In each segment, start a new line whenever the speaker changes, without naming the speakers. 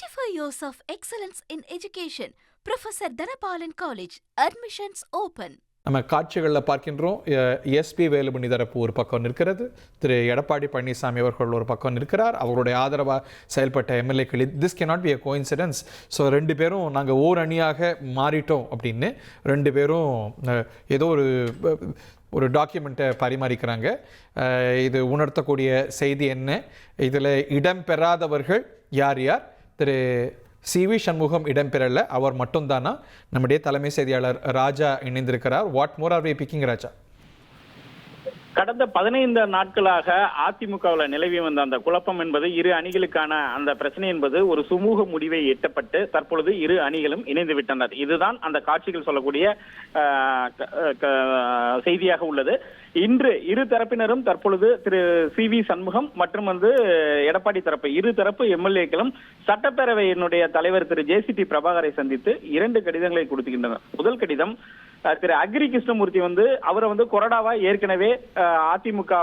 35 years of excellence in education. Professor Dhanapalan College. Admissions open.
நம்ம காட்சிகளில் பார்க்கின்றோம். SP Velumani தரப்பு ஒரு பக்கம் நிற்கிறது, திரு எடப்பாடி பழனிசாமி அவர்கள் ஒரு பக்கம் நிற்கிறார். அவருடைய ஆதரவாக செயல்பட்ட எம்எல்ஏக்கள். This cannot be a coincidence. So ரெண்டு பேரும் நாங்கள் ஓர் அணியாக மாறிட்டோம் அப்படின்னு ரெண்டு பேரும் ஏதோ ஒரு டாக்குமெண்ட்டை பரிமாறிக்கிறாங்க. இது உணர்த்தக்கூடிய செய்தி என்ன? இதில் இடம்பெறாதவர்கள் யார் யார்? திரு சி.வி. சண்முகம் இடம்பெறல, அவர் மட்டும்தானா? நம்முடைய தலைமை செய்தியாளர் ராஜா இணைந்திருக்கிறார். What more are we picking Raja?
கடந்த 15 நாட்களாக அதிமுகவில் நிலவி வந்த அந்த குழப்பம் என்பது, இரு அணிகளுக்கான அந்த பிரச்சனை என்பது ஒரு சுமூக முடிவை எட்டப்பட்டு தற்பொழுது இரு அணிகளும் இணைந்து விட்டனர். இதுதான் அந்த காட்சிகள் சொல்லக்கூடிய செய்தியாக உள்ளது. இன்று இரு தரப்பினரும் தற்பொழுது திரு சி.வி. சண்முகம் மற்றும் எடப்பாடி தரப்பு இரு தரப்பு எம்எல்ஏக்களும் சட்டப்பேரவையினுடைய தலைவர் திரு ஜே.சி.டி. பிரபாகரை சந்தித்து 2 கடிதங்களை கொடுத்துகின்றனர். முதல் கடிதம் திரு அக்ரி கிருஷ்ணமூர்த்தி அவரை கொறடாவா ஏற்கனவே அதிமுக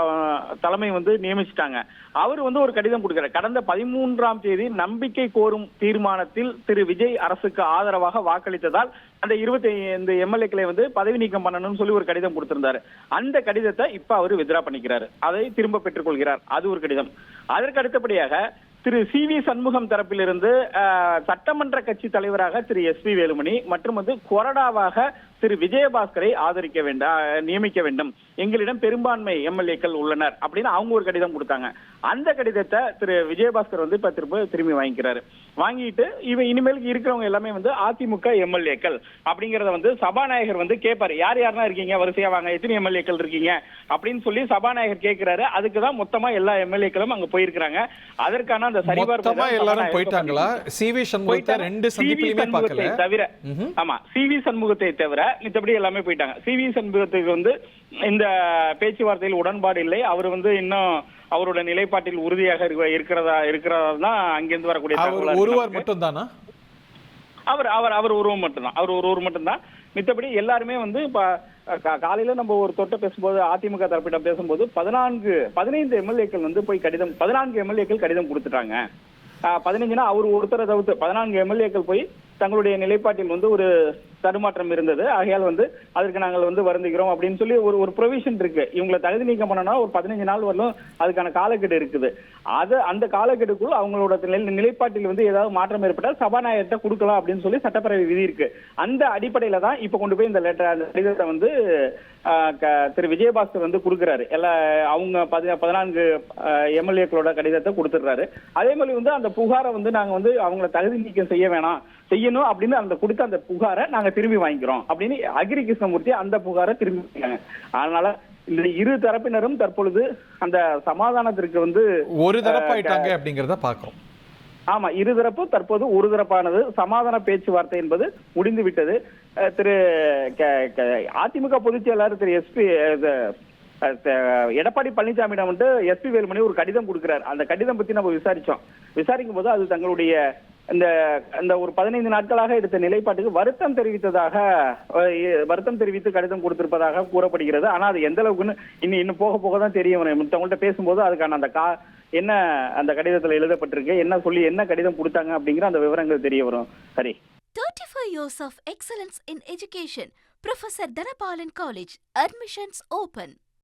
தலைமை நியமிச்சிட்டாங்க. அவர் ஒரு கடிதம் கொடுக்கிறார். கடந்த 13ஆம் தேதி நம்பிக்கை கோரும் தீர்மானத்தில் திரு விஜய் அரசுக்கு ஆதரவாக வாக்களித்ததால் அந்த 25 எம்எல்ஏக்களை பதவி நீக்கம் பண்ணணும்னு சொல்லி ஒரு கடிதம் கொடுத்திருந்தாரு. அந்த கடிதத்தை இப்ப அவர் வித்ரா பண்ணிக்கிறாரு, அதை திரும்ப பெற்றுக் கொள்கிறார். அது ஒரு கடிதம். அதற்கு அடுத்தபடியாக திரு சி.வி. சண்முகம் தரப்பிலிருந்து சட்டமன்ற கட்சி தலைவராக திரு எஸ்.பி. வேலுமணி மற்றும் கொறடாவாக திரு விஜயபாஸ்கரை ஆதரிக்க வேண்டாம், நியமிக்க வேண்டும், எங்களிடம் பெரும்பான்மை எம்எல்ஏக்கள் உள்ளனர் அப்படின்னு அவங்க ஒரு கடிதம் கொடுத்தாங்க. அந்த கடிதத்தை திரு விஜயபாஸ்கர் இப்ப திரும்பி வாங்கிக்கிறாரு. வாங்கிட்டு இனிமேல் இருக்கிறவங்க எல்லாமே அதிமுக எம்எல்ஏக்கள் அப்படிங்கறத சபாநாயகர் கேட்பாரு, யார் யாரெல்லாம் இருக்கீங்க, வரிசையா வாங்க, எத்தனை எம்எல்ஏக்கள் இருக்கீங்க அப்படின்னு சொல்லி சபாநாயகர் கேட்கிறாரு. அதுக்குதான் மொத்தமா எல்லா எம்எல்ஏக்களும் அங்க போயிருக்கிறாங்க. அதற்கான அந்த சரிபார்ப்பு
எல்லாரும் போயிட்டாங்களா? சி.வி. சண்முகத்தை 2 சந்திப்பிலுமே பார்க்கல
தவிர, ஆமா, சி.வி. சண்முகத்தை தவிர மித்தபடி எல்லாமே போயிட்டாங்க. சி.வி. சண்முகத்துக்கு இந்த பேச்சுவார்த்தையில் உடன்பாடு இல்லை. அவர் இன்னும் அவரோட நிலைப்பாட்டில் உறுதியாக இருக்கிறதா அங்கிருந்து வரக்கூடிய
ஒருவர் மட்டும் தானா?
அவர் ஒருவர் மட்டும்தான். அவர் ஒருவர் மட்டும்தான். மித்தபடி எல்லாருமே இப்ப காலையில நம்ம ஒரு தொட்ட பேசும்போது, அதிமுக தரப்பிடம் பேசும்போது 15 எம்எல்ஏக்கள் போய் கடிதம் 14 எம்எல்ஏக்கள் கடிதம் கொடுத்துட்டாங்க. 15னா அவர் ஒருத்தரை தவிர்த்து 14 எம்எல்ஏக்கள் போய் தங்களுடைய நிலைப்பாட்டில் ஒரு தடுமாற்றம் இருந்தது. ஆகையால் அதற்கு நாங்கள் வருந்துகிறோம் அப்படின்னு சொல்லி ஒரு ப்ரொவிஷன் இருக்கு. இவங்களை தகுதி நீக்கம் பண்ணனா ஒரு 15 நாள் வரலும் அதுக்கான காலக்கெடு இருக்குது. அந்த காலக்கெடுக்குள் அவங்களோட நிலைப்பாட்டில் ஏதாவது மாற்றம் ஏற்பட்டால் சபாநாயகர்கிட்ட கொடுக்கலாம் அப்படின்னு சொல்லி சட்டப்பேரவை விதி இருக்கு. அந்த அடிப்படையில தான் இப்ப கொண்டு போய் இந்த கடிதத்தை திரு விஜயபாஸ்கர் கொடுக்கிறாரு. எல்லா அவங்க 14 எம்எல்ஏக்களோட கடிதத்தை கொடுத்துடுறாரு. அதே மாதிரி அந்த புகாரை நாங்க அவங்களை தகுதி நீக்கம் செய்யணும் அப்படின்னு அந்த கொடுத்த அந்த புகாரை நாங்க திரும்பி வாங்கிக்கிறோம் அப்படின்னு அக்ரி கிருஷ்ணமூர்த்தி அந்த புகாரை திரும்பி வாங்கினாங்க. அதனால இந்த இரு தரப்பினரும் தற்பொழுது அந்த சமாதானத்திற்கு
ஒரு தரப்பாயிட்டாங்க அப்படிங்கறத பாக்குறோம்.
ஆமா, இருதரப்பு தற்போது ஒரு தரப்பானது. சமாதான பேச்சுவார்த்தை என்பது முடிந்து விட்டது. திரு அதிமுக பொதுச் செயலாளர் திரு எடப்பாடி பழனிசாமியிடம் எஸ்.பி. வேலுமணி ஒரு கடிதம் கொடுக்கிறார். அந்த கடிதம் பத்தி நம்ம விசாரிக்கும் போது அது தங்களுடைய இந்த ஒரு 15 நாட்களாக எடுத்த நிலைப்பாட்டுக்கு வருத்தம் தெரிவித்து கடிதம் கொடுத்திருப்பதாக கூறப்படுகிறது. ஆனா அது எந்த அளவுக்குன்னு இன்னும் போக தான் தெரியும். மத்தவங்கள்ட்ட பேசும்போது அதுக்கான அந்த என்ன அந்த கடிதத்துல எழுதப்பட்டிருக்கு, என்ன கடிதம் கொடுத்தாங்க அப்படிங்கிற அந்த விவரங்கள் தெரிய வரும். சரி.
35 years of excellence in education. Professor Dhanapalan College. Admissions open.